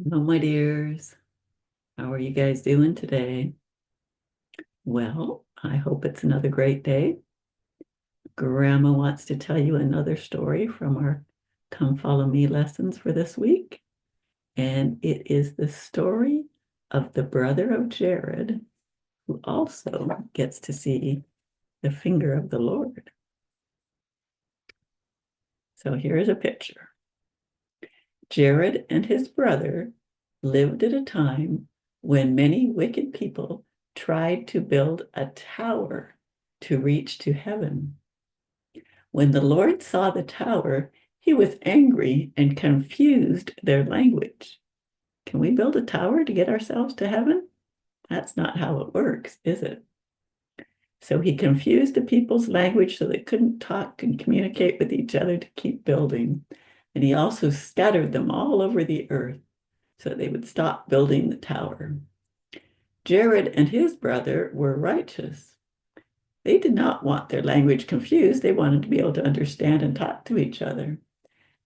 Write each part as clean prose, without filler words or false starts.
Hello, my dears. How are you guys doing today? Well, I hope it's another great day. Grandma wants to tell you another story from our Come Follow Me lessons for this week. And it is the story of the brother of Jared, who also gets to see the finger of the Lord. So here's a picture. Jared and his brother lived at a time when many wicked people tried to build a tower to reach to heaven. When the Lord saw the tower, he was angry and confused their language. Can we build a tower to get ourselves to heaven? That's not how it works, is it? So he confused the people's language so they couldn't talk and communicate with each other to keep building. And he also scattered them all over the earth so they would stop building the tower. Jared and his brother were righteous. They did not want their language confused. They wanted to be able to understand and talk to each other.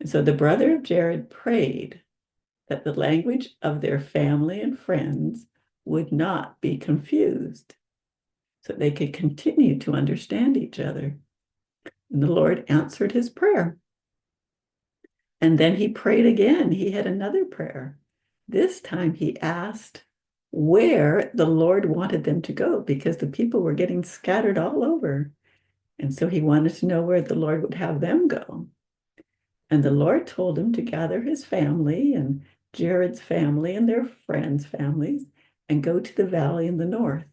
And so the brother of Jared prayed that the language of their family and friends would not be confused, so they could continue to understand each other. And the Lord answered his prayer. And then he prayed again. He had another prayer. This time he asked where the Lord wanted them to go because the people were getting scattered all over. And so he wanted to know where the Lord would have them go. And the Lord told him to gather his family and Jared's family and their friends' families and go to the valley in the north.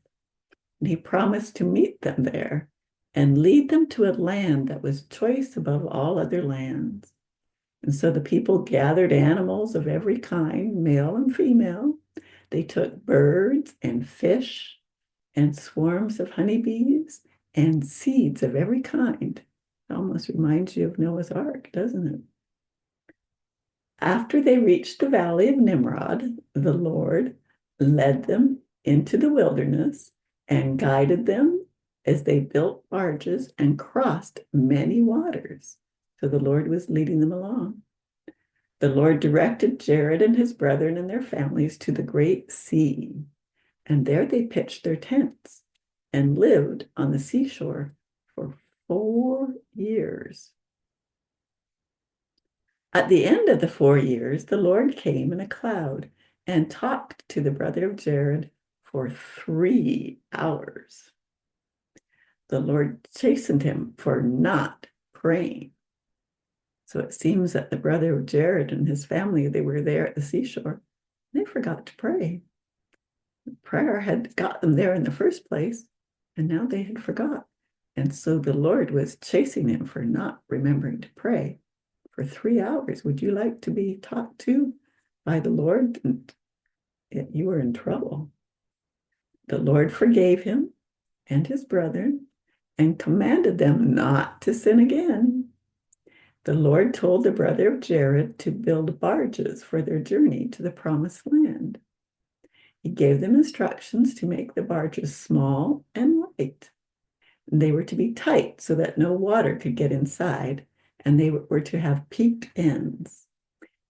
And he promised to meet them there and lead them to a land that was choice above all other lands. And so the people gathered animals of every kind, male and female. They took birds and fish and swarms of honeybees and seeds of every kind. It almost reminds you of Noah's Ark, doesn't it? After they reached the valley of Nimrod, the Lord led them into the wilderness and guided them as they built barges and crossed many waters. So the Lord was leading them along. The Lord directed Jared and his brethren and their families to the great sea, and there they pitched their tents and lived on the seashore for 4 years. At the end of the 4 years, the Lord came in a cloud and talked to the brother of Jared for 3 hours. The Lord chastened him for not praying. So it seems that the brother of Jared and his family, they were there at the seashore. They forgot to pray. Prayer had got them there in the first place, and now they had forgot. And so the Lord was chasing him for not remembering to pray for 3 hours. Would you like to be talked to by the Lord? And you were in trouble. The Lord forgave him and his brethren and commanded them not to sin again. The Lord told the brother of Jared to build barges for their journey to the promised land. He gave them instructions to make the barges small and light. They were to be tight so that no water could get inside, and they were to have peaked ends.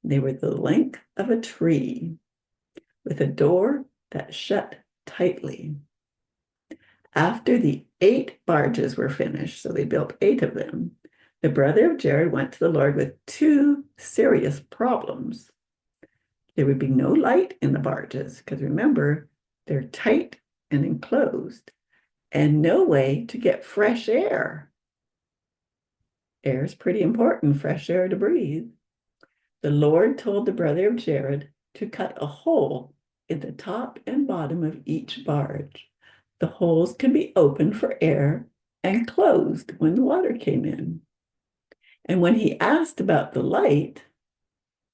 They were the length of a tree with a door that shut tightly. After the 8 barges were finished, so they built 8 of them, the brother of Jared went to the Lord with 2 serious problems. There would be no light in the barges, because remember, they're tight and enclosed, and no way to get fresh air. Air is pretty important, fresh air to breathe. The Lord told the brother of Jared to cut a hole in the top and bottom of each barge. The holes can be opened for air and closed when the water came in. And when he asked about the light,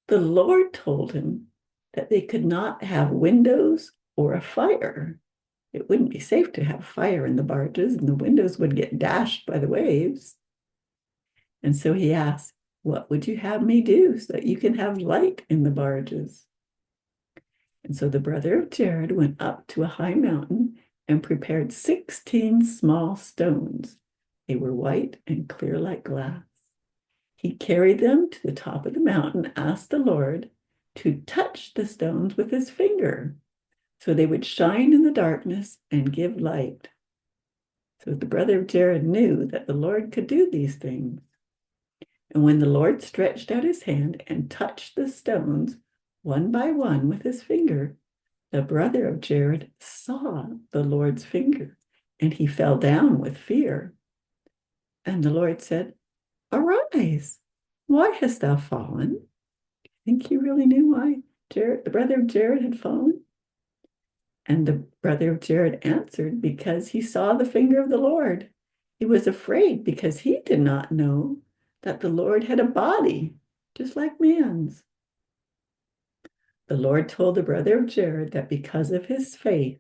the Lord told him that they could not have windows or a fire. It wouldn't be safe to have fire in the barges, and the windows would get dashed by the waves. And so he asked, what would you have me do so that you can have light in the barges? And so the brother of Jared went up to a high mountain and prepared 16 small stones. They were white and clear like glass. He carried them to the top of the mountain, asked the Lord, to touch the stones with his finger, so they would shine in the darkness and give light. So the brother of Jared knew that the Lord could do these things. And when the Lord stretched out his hand and touched the stones one by one with his finger, the brother of Jared saw the Lord's finger, and he fell down with fear. And the Lord said, "Arise, why hast thou fallen?" I think he really knew why the brother of Jared had fallen. And the brother of Jared answered, "Because he saw the finger of the Lord. He was afraid because he did not know that the Lord had a body, just like man's." The Lord told the brother of Jared that because of his faith,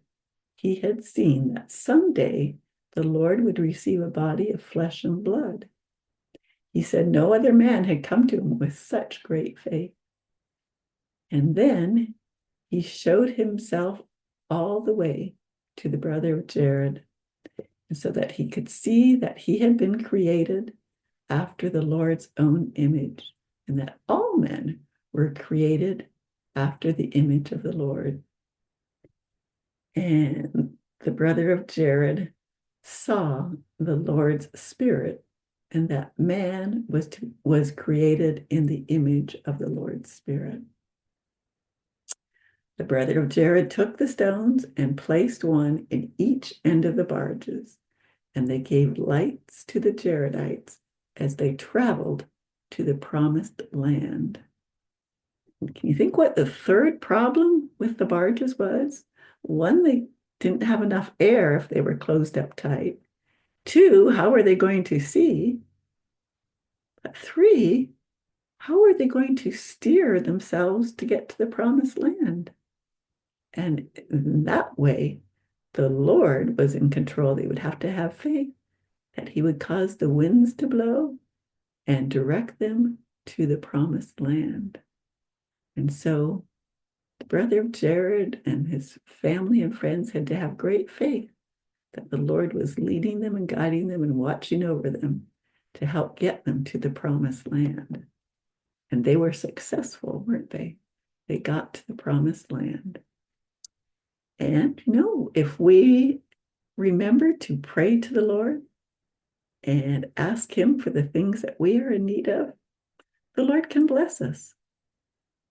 he had seen that someday the Lord would receive a body of flesh and blood. He said no other man had come to him with such great faith. And then he showed himself all the way to the brother of Jared, so that he could see that he had been created after the Lord's own image, and that all men were created after the image of the Lord. And the brother of Jared saw the Lord's Spirit, and that man was created in the image of the Lord's Spirit. The brother of Jared took the stones and placed one in each end of the barges, and they gave lights to the Jaredites as they traveled to the promised land. Can you think what the third problem with the barges was? One, they didn't have enough air if they were closed up tight. Two, how were they going to see? But three, how were they going to steer themselves to get to the promised land? And in that way, the Lord was in control. They would have to have faith that he would cause the winds to blow and direct them to the promised land. And so the brother of Jared and his family and friends had to have great faith that the Lord was leading them and guiding them and watching over them to help get them to the promised land. And they were successful, weren't they? They got to the promised land. And, if we remember to pray to the Lord and ask him for the things that we are in need of, the Lord can bless us.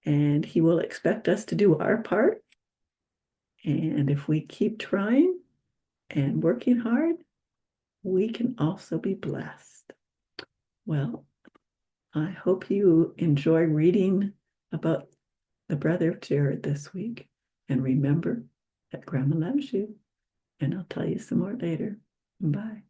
And he will expect us to do our part. And if we keep trying and working hard, we can also be blessed. Well, I hope you enjoy reading about the brother of Jared this week. And remember that Grandma loves you. And I'll tell you some more later. Bye.